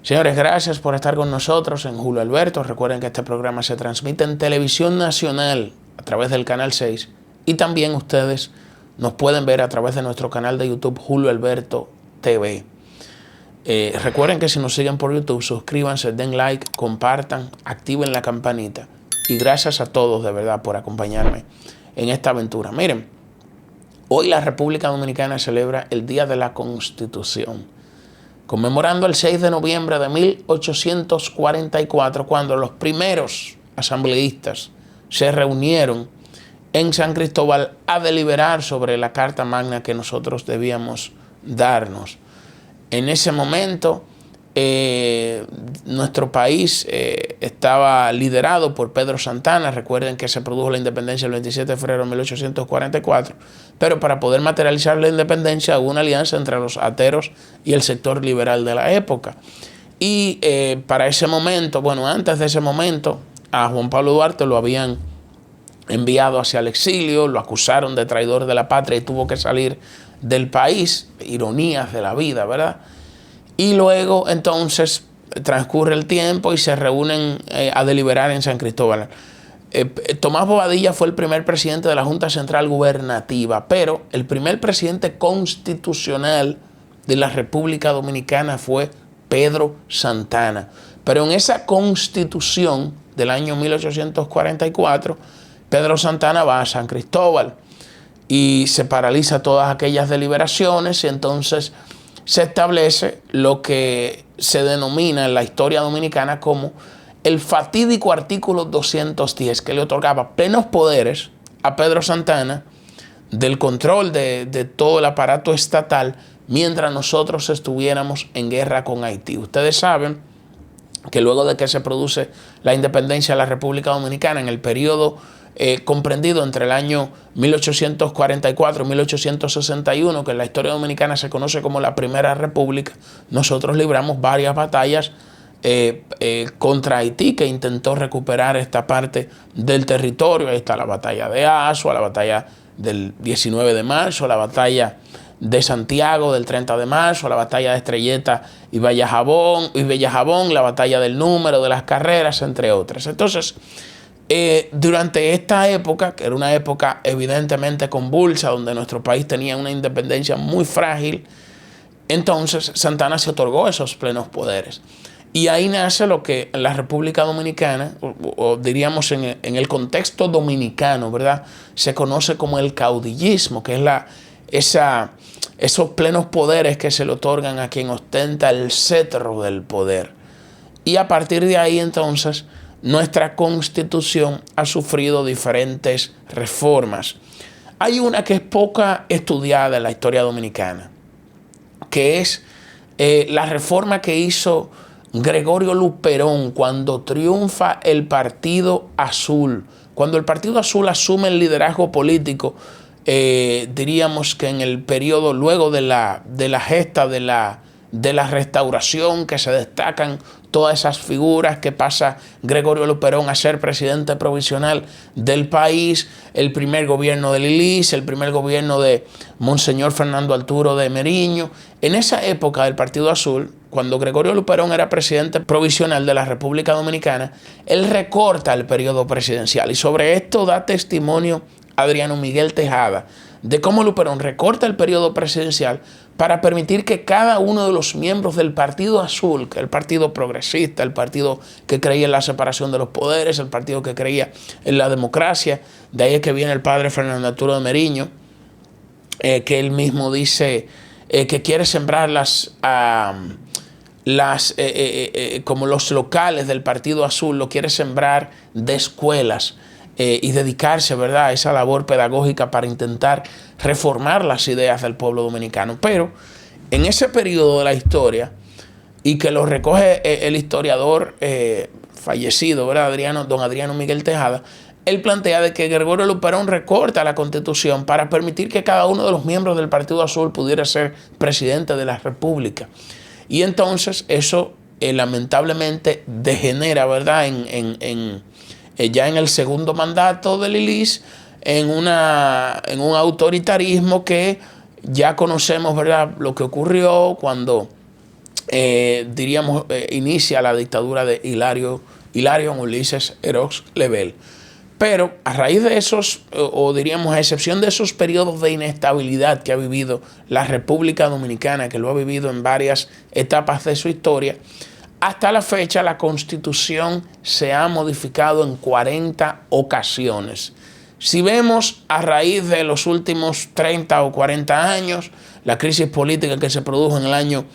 Señores, gracias por estar con nosotros en Julio Alberto. Recuerden que este programa se transmite en televisión nacional a través del Canal 6 y también ustedes nos pueden ver a través de nuestro canal de YouTube Julio Alberto TV. Recuerden que si nos siguen por YouTube, suscríbanse, den like, compartan, activen la campanita. Y gracias a todos de verdad por acompañarme en esta aventura. Miren, hoy la República Dominicana celebra el Día de la Constitución, conmemorando el 6 de noviembre de 1844, cuando los primeros asambleístas se reunieron en San Cristóbal a deliberar sobre la Carta Magna que nosotros debíamos darnos. En ese momento, nuestro país estaba liderado por Pedro Santana. Recuerden que se produjo la independencia el 27 de febrero de 1844, pero para poder materializar la independencia hubo una alianza entre los ateros y el sector liberal de la época. Y para ese momento, bueno, antes de ese momento, a Juan Pablo Duarte lo habían enviado hacia el exilio, lo acusaron de traidor de la patria y tuvo que salir del país. Ironías de la vida, ¿verdad? Y luego entonces transcurre el tiempo y se reúnen a deliberar en San Cristóbal. Tomás Bobadilla fue el primer presidente de la Junta Central Gubernativa, pero el primer presidente constitucional de la República Dominicana fue Pedro Santana. Pero en esa constitución del año 1844, Pedro Santana va a San Cristóbal y se paraliza todas aquellas deliberaciones y entonces se establece lo que se denomina en la historia dominicana como el fatídico artículo 210, que le otorgaba plenos poderes a Pedro Santana del control de todo el aparato estatal mientras nosotros estuviéramos en guerra con Haití. Ustedes saben que luego de que se produce la independencia de la República Dominicana en el periodo comprendido entre el año 1844 y 1861, que en la historia dominicana se conoce como la Primera República, nosotros libramos varias batallas contra Haití, que intentó recuperar esta parte del territorio. Ahí está la batalla de Azua, la batalla del 19 de marzo, la batalla de Santiago del 30 de marzo, la batalla de Estrelleta y Bellajabón, la batalla del Número, de las Carreras, entre otras. Entonces, durante esta época, que era una época evidentemente convulsa, donde nuestro país tenía una independencia muy frágil, entonces Santana se otorgó esos plenos poderes. Y ahí nace lo que en la República Dominicana, o diríamos en el contexto dominicano, ¿verdad?, se conoce como el caudillismo, que es esos plenos poderes que se le otorgan a quien ostenta el cetro del poder. Y a partir de ahí, entonces, nuestra Constitución ha sufrido diferentes reformas. Hay una que es poca estudiada en la historia dominicana, que es la reforma que hizo Gregorio Luperón cuando triunfa el Partido Azul. Cuando el Partido Azul asume el liderazgo político, diríamos que en el periodo luego de la gesta de la restauración, que se destacan todas esas figuras, que pasa Gregorio Luperón a ser presidente provisional del país, el primer gobierno de Lilis, el primer gobierno de Monseñor Fernando Arturo de Meriño. En esa época del Partido Azul, cuando Gregorio Luperón era presidente provisional de la República Dominicana, él recorta el periodo presidencial, y sobre esto da testimonio Adriano Miguel Tejada, de cómo Luperón recorta el periodo presidencial para permitir que cada uno de los miembros del Partido Azul, que es el partido progresista, el partido que creía en la separación de los poderes, el partido que creía en la democracia, de ahí es que viene el padre Fernando Arturo de Meriño, que él mismo dice que quiere sembrar como los locales del Partido Azul, lo quiere sembrar de escuelas, y dedicarse, ¿verdad?, a esa labor pedagógica para intentar reformar las ideas del pueblo dominicano. Pero en ese periodo de la historia, y que lo recoge el historiador fallecido, ¿verdad?, don Adriano Miguel Tejada, él plantea de que Gregorio Luperón recorta la Constitución para permitir que cada uno de los miembros del Partido Azul pudiera ser presidente de la República. Y entonces eso lamentablemente degenera, ¿verdad?, ya en el segundo mandato de Lilis, en un autoritarismo que ya conocemos, ¿verdad?, lo que ocurrió cuando inicia la dictadura de Hilarión Ulises Erox Lebel. Pero a raíz de esos, o diríamos a excepción de esos periodos de inestabilidad que ha vivido la República Dominicana, que lo ha vivido en varias etapas de su historia, hasta la fecha la Constitución se ha modificado en 40 ocasiones. Si vemos a raíz de los últimos 30 o 40 años, la crisis política que se produjo en el año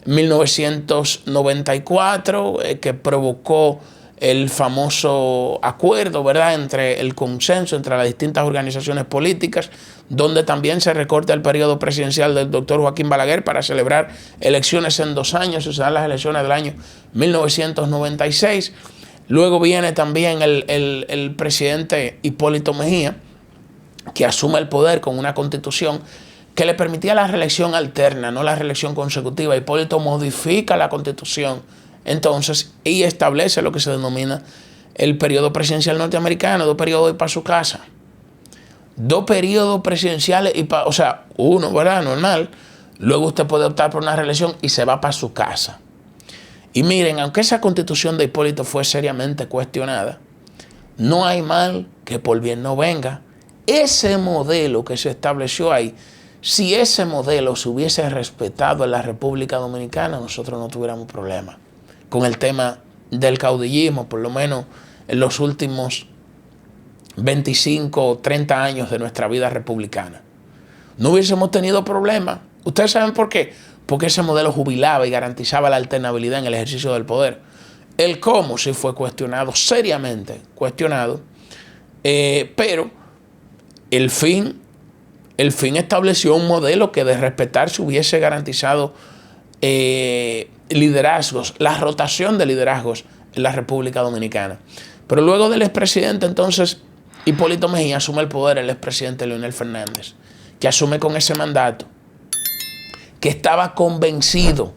1994, que provocó el famoso acuerdo, ¿verdad?, entre el consenso entre las distintas organizaciones políticas, donde también se recorta el periodo presidencial del doctor Joaquín Balaguer para celebrar elecciones en 2 años, y se dan las elecciones del año 1996. Luego viene también el presidente Hipólito Mejía, que asume el poder con una constitución que le permitía la reelección alterna, no la reelección consecutiva. Hipólito modifica la constitución entonces y establece lo que se denomina el periodo presidencial norteamericano, 2 periodos y para su casa. 2 periodos presidenciales y o sea, uno, ¿verdad?, normal. Luego usted puede optar por una reelección y se va para su casa. Y miren, aunque esa constitución de Hipólito fue seriamente cuestionada, no hay mal que por bien no venga. Ese modelo que se estableció ahí, si ese modelo se hubiese respetado en la República Dominicana, nosotros no tuviéramos problema con el tema del caudillismo, por lo menos en los últimos 25 o 30 años de nuestra vida republicana. No hubiésemos tenido problema. ¿Ustedes saben por qué? Porque ese modelo jubilaba y garantizaba la alternabilidad en el ejercicio del poder. El cómo sí fue cuestionado, seriamente cuestionado, pero el fin estableció un modelo que de respetarse hubiese garantizado liderazgos, la rotación de liderazgos en la República Dominicana. Pero luego del expresidente entonces Hipólito Mejía asume el poder el expresidente Leonel Fernández, que asume con ese mandato, que estaba convencido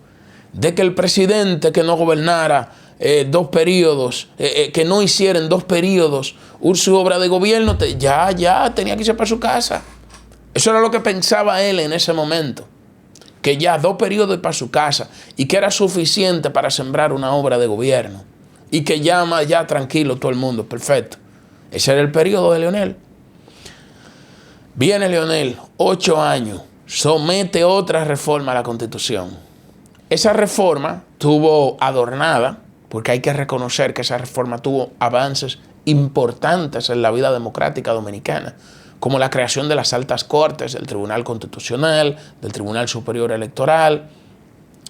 de que el presidente que no gobernara 2 periodos, que no hiciera en 2 periodos su obra de gobierno, ya tenía que irse para su casa. Eso era lo que pensaba él en ese momento, que ya 2 periodos y para su casa, y que era suficiente para sembrar una obra de gobierno, y que ya tranquilo todo el mundo, perfecto. Ese era el periodo de Leonel. Viene Leonel, 8 años, somete otra reforma a la Constitución. Esa reforma tuvo adornada, porque hay que reconocer que esa reforma tuvo avances importantes en la vida democrática dominicana, como la creación de las altas cortes, del Tribunal Constitucional, del Tribunal Superior Electoral,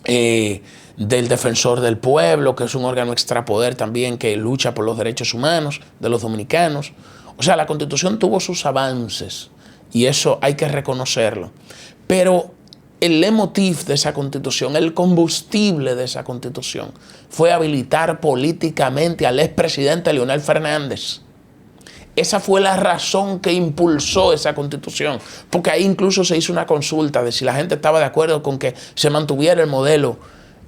del Defensor del Pueblo, que es un órgano extrapoder también que lucha por los derechos humanos de los dominicanos. O sea, la Constitución tuvo sus avances y eso hay que reconocerlo. Pero el leitmotiv de esa Constitución, el combustible de esa Constitución, fue habilitar políticamente al expresidente Leonel Fernández. Esa fue la razón que impulsó esa Constitución, porque ahí incluso se hizo una consulta de si la gente estaba de acuerdo con que se mantuviera el modelo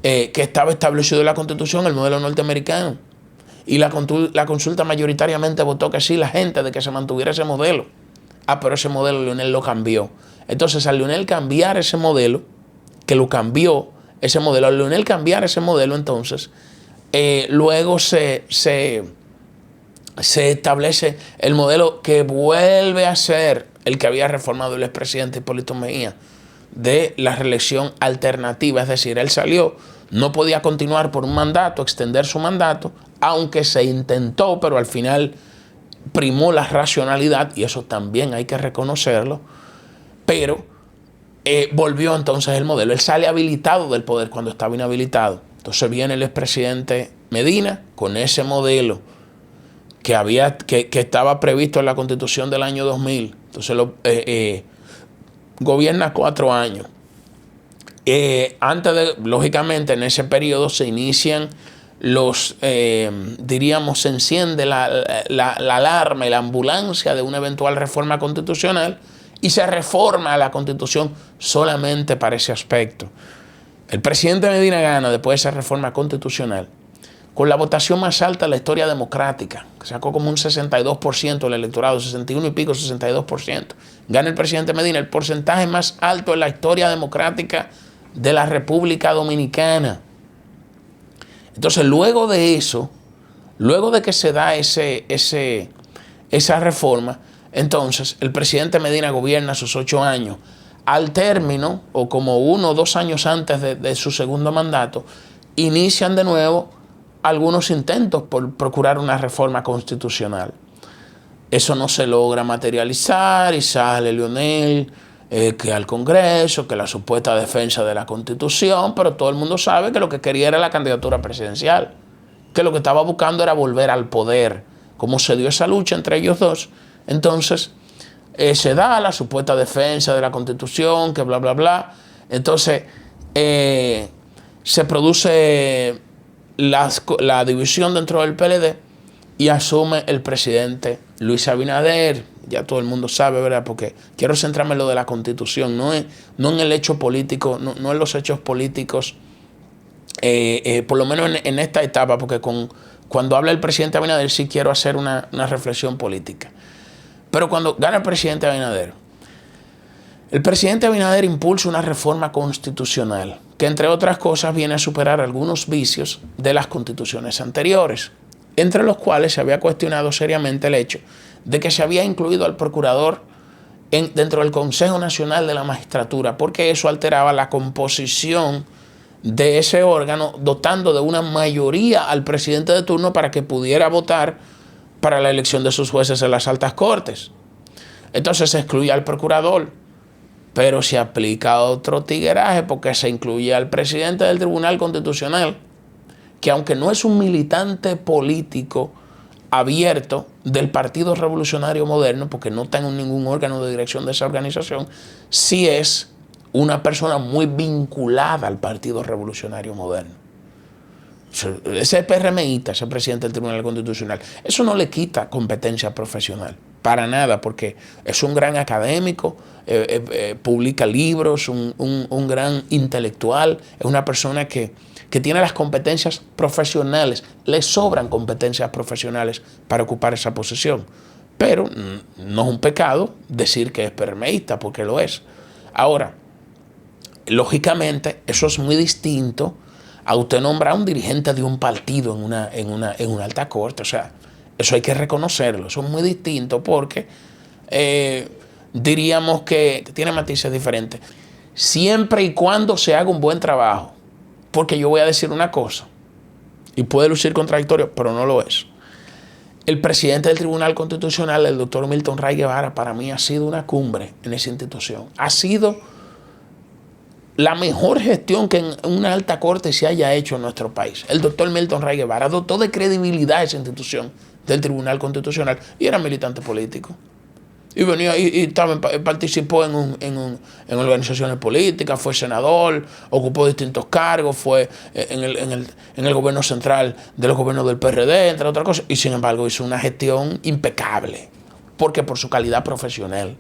que estaba establecido en la Constitución, el modelo norteamericano. Y la consulta mayoritariamente votó que sí, la gente, de que se mantuviera ese modelo. Pero ese modelo Leonel lo cambió. Entonces, al Leonel cambiar ese modelo, que lo cambió, ese modelo, al Leonel cambiar ese modelo, entonces, luego se establece el modelo que vuelve a ser el que había reformado el expresidente Hipólito Mejía, de la reelección alternativa. Es decir, él salió, no podía continuar por un mandato, extender su mandato, aunque se intentó, pero al final primó la racionalidad, y eso también hay que reconocerlo, pero volvió entonces el modelo. Él sale habilitado del poder cuando estaba inhabilitado. Entonces viene el expresidente Medina con ese modelo que estaba previsto en la Constitución del año 2000. Entonces gobierna 4 años. Lógicamente, en ese periodo se inician se enciende la alarma y la ambulancia de una eventual reforma constitucional, y se reforma la Constitución solamente para ese aspecto. El presidente Medina gana después de esa reforma constitucional con la votación más alta de la historia democrática, que sacó como un 62% del electorado, 61 y pico, 62%. Gana el presidente Medina, el porcentaje más alto en la historia democrática de la República Dominicana. Entonces, luego de eso, luego de que se da esa reforma, entonces el presidente Medina gobierna sus 8 años. Al término, o como 1 o 2 años antes de su segundo mandato, inician de nuevo algunos intentos por procurar una reforma constitucional. Eso no se logra materializar y sale Leonel que al Congreso, que la supuesta defensa de la Constitución, pero todo el mundo sabe que lo que quería era la candidatura presidencial, que lo que estaba buscando era volver al poder. Como se dio esa lucha entre ellos dos, entonces se da la supuesta defensa de la Constitución, que bla, bla, bla. Entonces se produce la división dentro del PLD y asume el presidente Luis Abinader. Ya todo el mundo sabe, ¿verdad? Porque quiero centrarme en lo de la Constitución, no en el hecho político, no en los hechos políticos, por lo menos en esta etapa, porque cuando habla el presidente Abinader sí quiero hacer una reflexión política. Pero cuando gana el presidente Abinader impulsa una reforma constitucional que, entre otras cosas, viene a superar algunos vicios de las constituciones anteriores, entre los cuales se había cuestionado seriamente el hecho de que se había incluido al procurador dentro del Consejo Nacional de la Magistratura, porque eso alteraba la composición de ese órgano, dotando de una mayoría al presidente de turno para que pudiera votar para la elección de sus jueces en las altas cortes. Entonces se excluye al procurador, pero se aplica otro tigueraje porque se incluye al presidente del Tribunal Constitucional, que aunque no es un militante político abierto del Partido Revolucionario Moderno, porque no está en ningún órgano de dirección de esa organización, sí es una persona muy vinculada al Partido Revolucionario Moderno. Ese PRMista, ese presidente del Tribunal Constitucional, eso no le quita competencia profesional, para nada, porque es un gran académico, publica libros, un gran intelectual, es una persona que tiene las competencias profesionales, le sobran competencias profesionales para ocupar esa posición. Pero no es un pecado decir que es PRMista, porque lo es. Ahora, lógicamente, eso es muy distinto a usted nombrar a un dirigente de un partido en una alta corte. O sea, eso hay que reconocerlo. Eso es muy distinto porque diríamos que tiene matices diferentes. Siempre y cuando se haga un buen trabajo. Porque yo voy a decir una cosa, y puede lucir contradictorio, pero no lo es. El presidente del Tribunal Constitucional, el doctor Milton Ray Guevara, para mí ha sido una cumbre en esa institución. Ha sido la mejor gestión que en una alta corte se haya hecho en nuestro país. El doctor Milton Ray Guevara dotó de credibilidad a esa institución del Tribunal Constitucional y era militante político. Y venía participó en organizaciones políticas, fue senador, ocupó distintos cargos, fue en el gobierno central de los gobiernos del PRD, entre otras cosas, y sin embargo hizo una gestión impecable, porque por su calidad profesional.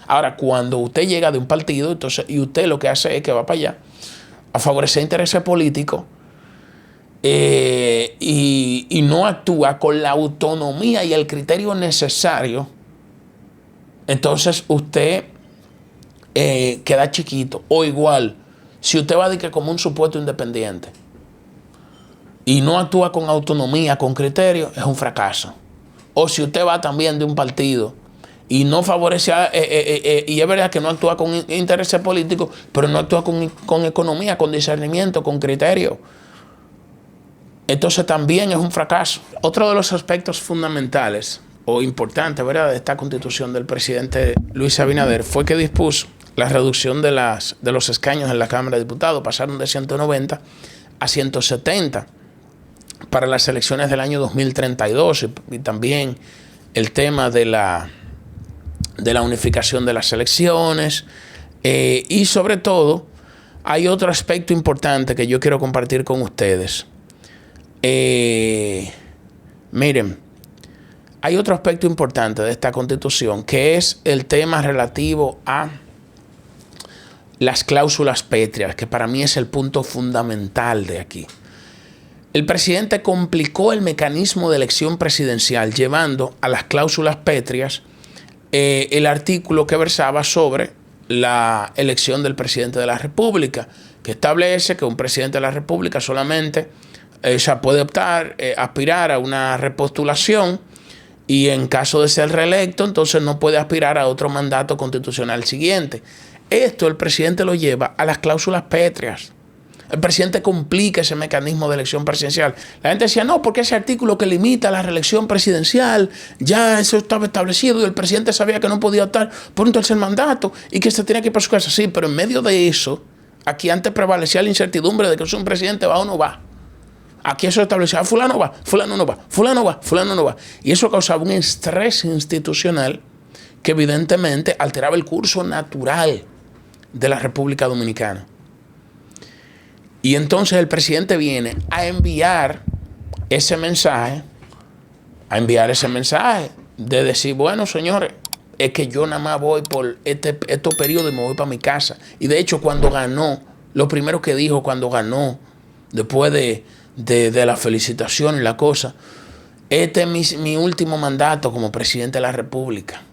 Ahora, cuando usted llega de un partido, entonces, y usted lo que hace es que va para allá a favorecer intereses políticos y no actúa con la autonomía y el criterio necesario, entonces usted queda chiquito. O igual, si usted va a decir que como un supuesto independiente y no actúa con autonomía, con criterio, es un fracaso. O si usted va también de un partido y no favorece, y es verdad que no actúa con intereses políticos, pero no actúa con economía, con discernimiento, con criterio, entonces también es un fracaso. Otro de los aspectos fundamentales o importante, ¿verdad?, de esta constitución del presidente Luis Abinader fue que dispuso la reducción de los escaños en la Cámara de Diputados. Pasaron de 190 a 170 para las elecciones del año 2032 y también el tema de la unificación de las elecciones y sobre todo hay otro aspecto importante que yo quiero compartir con ustedes. Miren, hay otro aspecto importante de esta constitución que es el tema relativo a las cláusulas pétreas, que para mí es el punto fundamental de aquí. El presidente complicó el mecanismo de elección presidencial llevando a las cláusulas pétreas el artículo que versaba sobre la elección del presidente de la República, que establece que un presidente de la República solamente ella puede optar, aspirar a una repostulación y en caso de ser reelecto, entonces no puede aspirar a otro mandato constitucional siguiente. Esto el presidente lo lleva a las cláusulas pétreas. El presidente complica ese mecanismo de elección presidencial. La gente decía, no, porque ese artículo que limita la reelección presidencial, ya eso estaba establecido y el presidente sabía que no podía optar por un tercer mandato y que se tenía que ir para su casa. Sí, pero en medio de eso, aquí antes prevalecía la incertidumbre de que si un presidente va o no va. Aquí eso establecía, fulano va, fulano no va, fulano va, fulano no va. Y eso causaba un estrés institucional que evidentemente alteraba el curso natural de la República Dominicana. Y entonces el presidente viene a enviar ese mensaje, de decir, bueno, señores, es que yo nada más voy por estos periodos y me voy para mi casa. Y de hecho, cuando ganó, lo primero que dijo cuando ganó, después de la felicitación y la cosa, este es mi último mandato como presidente de la República.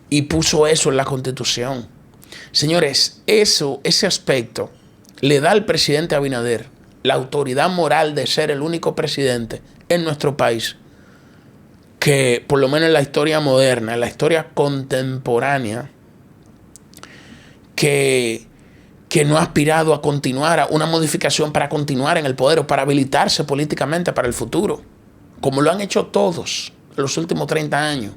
Y puso eso en la Constitución. Señores, ese aspecto le da al presidente Abinader la autoridad moral de ser el único presidente en nuestro país que, por lo menos en la historia moderna, en la historia contemporánea, que no ha aspirado a continuar a una modificación para continuar en el poder o para habilitarse políticamente para el futuro, como lo han hecho todos en los últimos 30 años.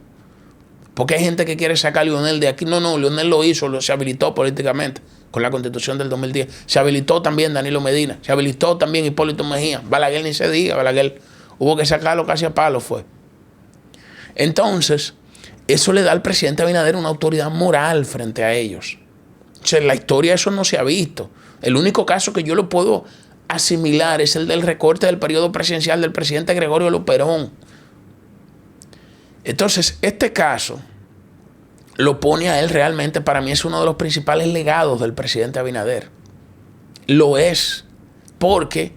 Porque hay gente que quiere sacar a Leonel de aquí. No, Leonel lo hizo, se habilitó políticamente con la Constitución del 2010. Se habilitó también Danilo Medina, se habilitó también Hipólito Mejía. Balaguer ni se diga, Balaguer hubo que sacarlo casi a palo fue. Entonces, eso le da al presidente Abinader una autoridad moral frente a ellos. O sea, en la historia eso no se ha visto. El único caso que yo lo puedo asimilar es el del recorte del periodo presidencial del presidente Gregorio Luperón. Entonces, este caso lo pone a él realmente, para mí es uno de los principales legados del presidente Abinader. Lo es, porque,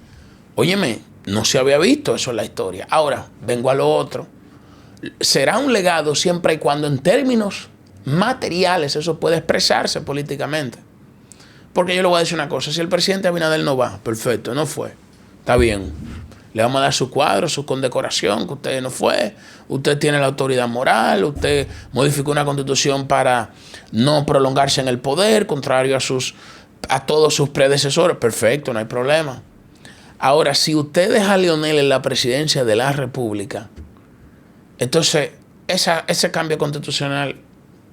óyeme, no se había visto eso en la historia. Ahora, vengo a lo otro. Será un legado siempre y cuando en términos materiales eso puede expresarse políticamente. Porque yo le voy a decir una cosa, si el presidente Abinader no va, perfecto, no fue, está bien. Le vamos a dar su cuadro, su condecoración, que usted no fue, usted tiene la autoridad moral, usted modificó una constitución para no prolongarse en el poder, contrario a todos sus predecesores, perfecto, no hay problema. Ahora, si usted deja a Leonel en la presidencia de la República, entonces ese cambio constitucional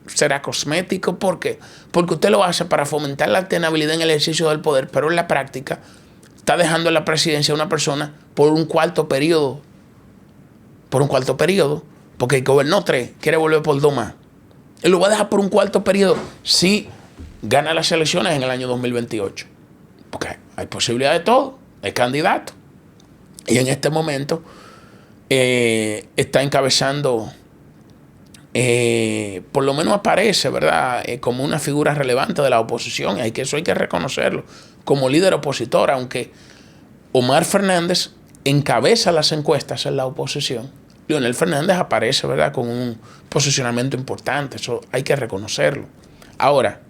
será cosmético. ¿Por qué? Porque usted lo hace para fomentar la tenabilidad en el ejercicio del poder, pero en la práctica está dejando en la presidencia a una persona por un cuarto periodo. Porque gobernó 3, quiere volver por 2 más. Él lo va a dejar por un cuarto periodo si gana las elecciones en el año 2028. Porque hay posibilidad de todo, hay candidato. Y en este momento está encabezando, por lo menos aparece, ¿verdad?, como una figura relevante de la oposición. Eso hay que reconocerlo, como líder opositor, aunque Omar Fernández encabeza las encuestas en la oposición. Leonel Fernández aparece, ¿verdad?, con un posicionamiento importante. Eso hay que reconocerlo. Ahora,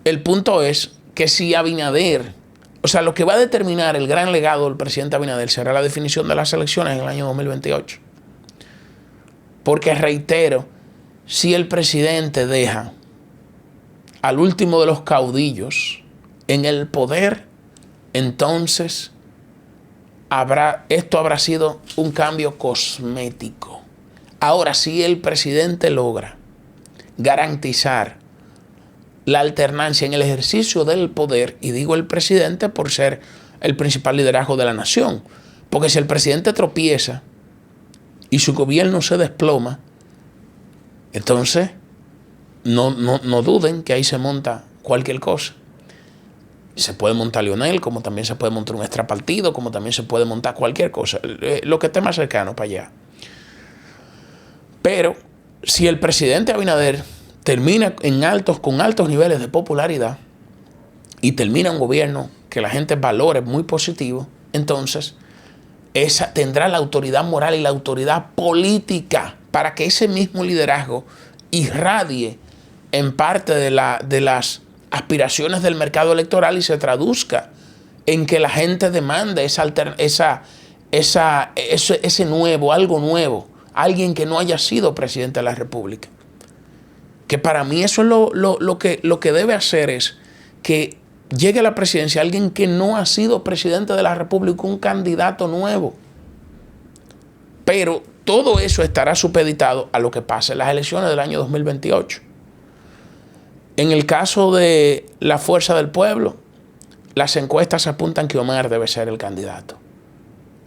el punto es que si Abinader, o sea, lo que va a determinar el gran legado del presidente Abinader será la definición de las elecciones en el año 2028. Porque, reitero, si el presidente deja al último de los caudillos en el poder, entonces esto habrá sido un cambio cosmético. Ahora, si el presidente logra garantizar la alternancia en el ejercicio del poder, y digo el presidente por ser el principal liderazgo de la nación, porque si el presidente tropieza y su gobierno se desploma, entonces no duden que ahí se monta cualquier cosa. Se puede montar Leonel, como también se puede montar un extrapartido, como también se puede montar cualquier cosa, lo que esté más cercano para allá. Pero si el presidente Abinader termina con altos niveles de popularidad y termina un gobierno que la gente valore muy positivo, entonces esa tendrá la autoridad moral y la autoridad política para que ese mismo liderazgo irradie en parte de las aspiraciones del mercado electoral y se traduzca en que la gente demande ese nuevo, algo nuevo, alguien que no haya sido presidente de la República. Que para mí eso es lo que debe hacer es que llegue a la presidencia alguien que no ha sido presidente de la República, un candidato nuevo. Pero todo eso estará supeditado a lo que pase en las elecciones del año 2028. En el caso de la Fuerza del Pueblo, las encuestas apuntan que Omar debe ser el candidato.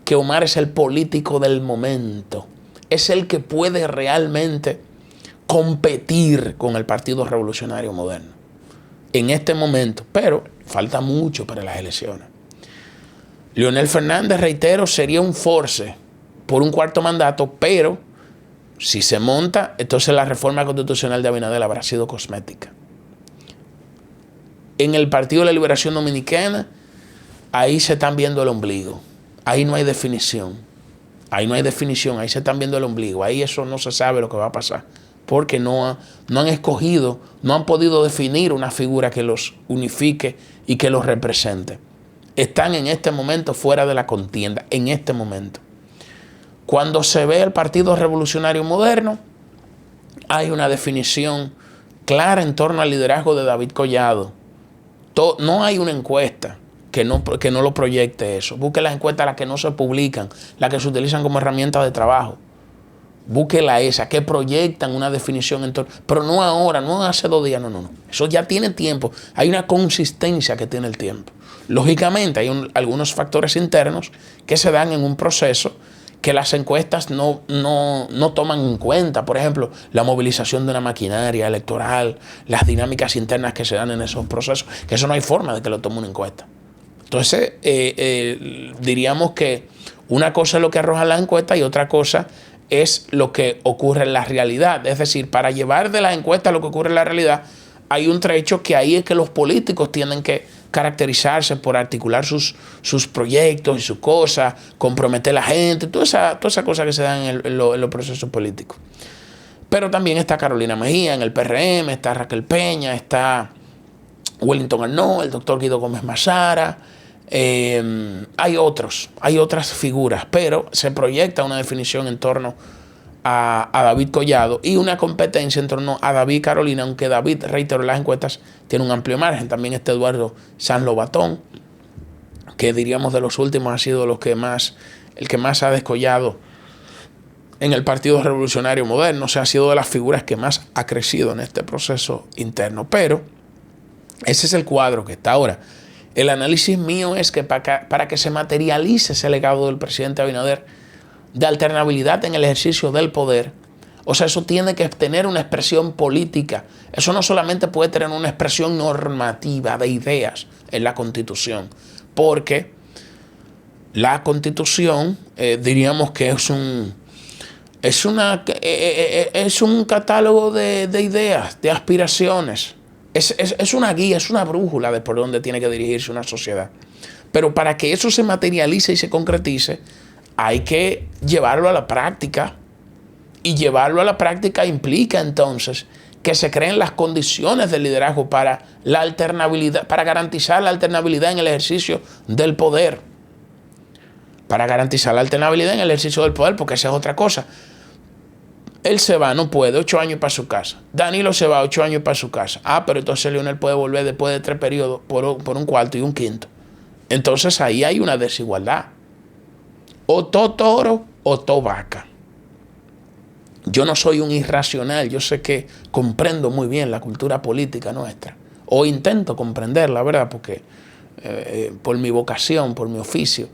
Que Omar es el político del momento. Es el que puede realmente competir con el Partido Revolucionario Moderno en este momento, pero falta mucho para las elecciones. Leonel Fernández, reitero, sería un force por un cuarto mandato, pero si se monta, entonces la reforma constitucional de Abinader habrá sido cosmética. En el Partido de la Liberación Dominicana, ahí se están viendo el ombligo, ahí no hay definición, ahí se están viendo el ombligo, ahí eso no se sabe lo que va a pasar, porque no han escogido, no han podido definir una figura que los unifique y que los represente. Están en este momento fuera de la contienda, en este momento. Cuando se ve el Partido Revolucionario Moderno, hay una definición clara en torno al liderazgo de David Collado. No hay una encuesta que no lo proyecte eso. Busque las encuestas, las que no se publican, las que se utilizan como herramientas de trabajo. Búsquela esa, que proyectan una definición en torno, pero no ahora, no hace 2 días, no. Eso ya tiene tiempo. Hay una consistencia que tiene el tiempo. Lógicamente, hay algunos factores internos que se dan en un proceso que las encuestas no toman en cuenta. Por ejemplo, la movilización de una maquinaria electoral, las dinámicas internas que se dan en esos procesos, que eso no hay forma de que lo tome una encuesta. Entonces, diríamos que una cosa es lo que arroja la encuesta y otra cosa es lo que ocurre en la realidad. Es decir, para llevar de la encuesta a lo que ocurre en la realidad, hay un trecho que ahí es que los políticos tienen que caracterizarse por articular sus proyectos y sus cosas, comprometer a la gente, toda esa cosa que se dan en los procesos políticos. Pero también está Carolina Mejía en el PRM, está Raquel Peña, está Wellington Arnault, el doctor Guido Gómez Mazara. Hay otras figuras, pero se proyecta una definición en torno a David Collado y una competencia en torno a David y Carolina, aunque David, reitero, en las encuestas tiene un amplio margen. También está Eduardo Sanz Lobatón, que diríamos de los últimos ha sido el que más ha descollado en el Partido Revolucionario Moderno, o sea, ha sido de las figuras que más ha crecido en este proceso interno. Pero ese es el cuadro que está ahora. El análisis mío es que para que se materialice ese legado del presidente Abinader de alternabilidad en el ejercicio del poder, o sea, eso tiene que tener una expresión política. Eso no solamente puede tener una expresión normativa de ideas en la Constitución, porque la Constitución diríamos que es un catálogo de ideas, de aspiraciones. Es una guía, es una brújula de por dónde tiene que dirigirse una sociedad. Pero para que eso se materialice y se concretice, hay que llevarlo a la práctica. Y llevarlo a la práctica implica entonces que se creen las condiciones del liderazgo para la alternabilidad, para garantizar la alternabilidad en el ejercicio del poder. Para garantizar la alternabilidad en el ejercicio del poder, porque esa es otra cosa. Él se va, no puede, 8 años para su casa. Danilo se va, 8 años para su casa. Pero entonces Leonel puede volver después de 3 periodos por un cuarto y un quinto. Entonces ahí hay una desigualdad. O todo toro o todo vaca. Yo no soy un irracional, yo sé que comprendo muy bien la cultura política nuestra. O intento comprenderla, ¿verdad? Porque por mi vocación, por mi oficio.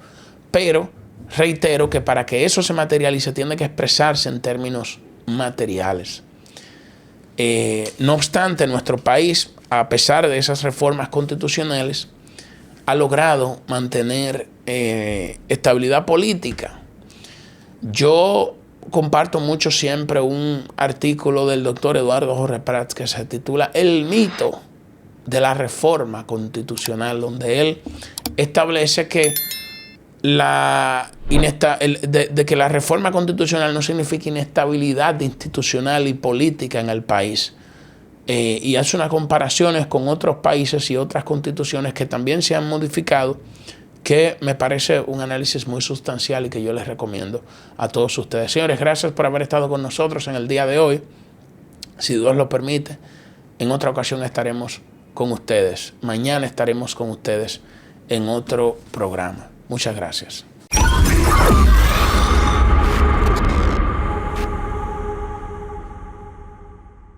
Pero reitero que para que eso se materialice tiene que expresarse en términos materiales. No obstante, nuestro país, a pesar de esas reformas constitucionales, ha logrado mantener estabilidad política. Yo comparto mucho siempre un artículo del doctor Eduardo Jorge Prats que se titula El mito de la reforma constitucional, donde él establece que que la reforma constitucional no significa inestabilidad institucional y política en el país. y hace unas comparaciones con otros países y otras constituciones que también se han modificado, que me parece un análisis muy sustancial y que yo les recomiendo a todos ustedes. Señores, gracias por haber estado con nosotros en el día de hoy. Si Dios lo permite, en otra ocasión estaremos con ustedes. Mañana estaremos con ustedes en otro programa. Muchas gracias.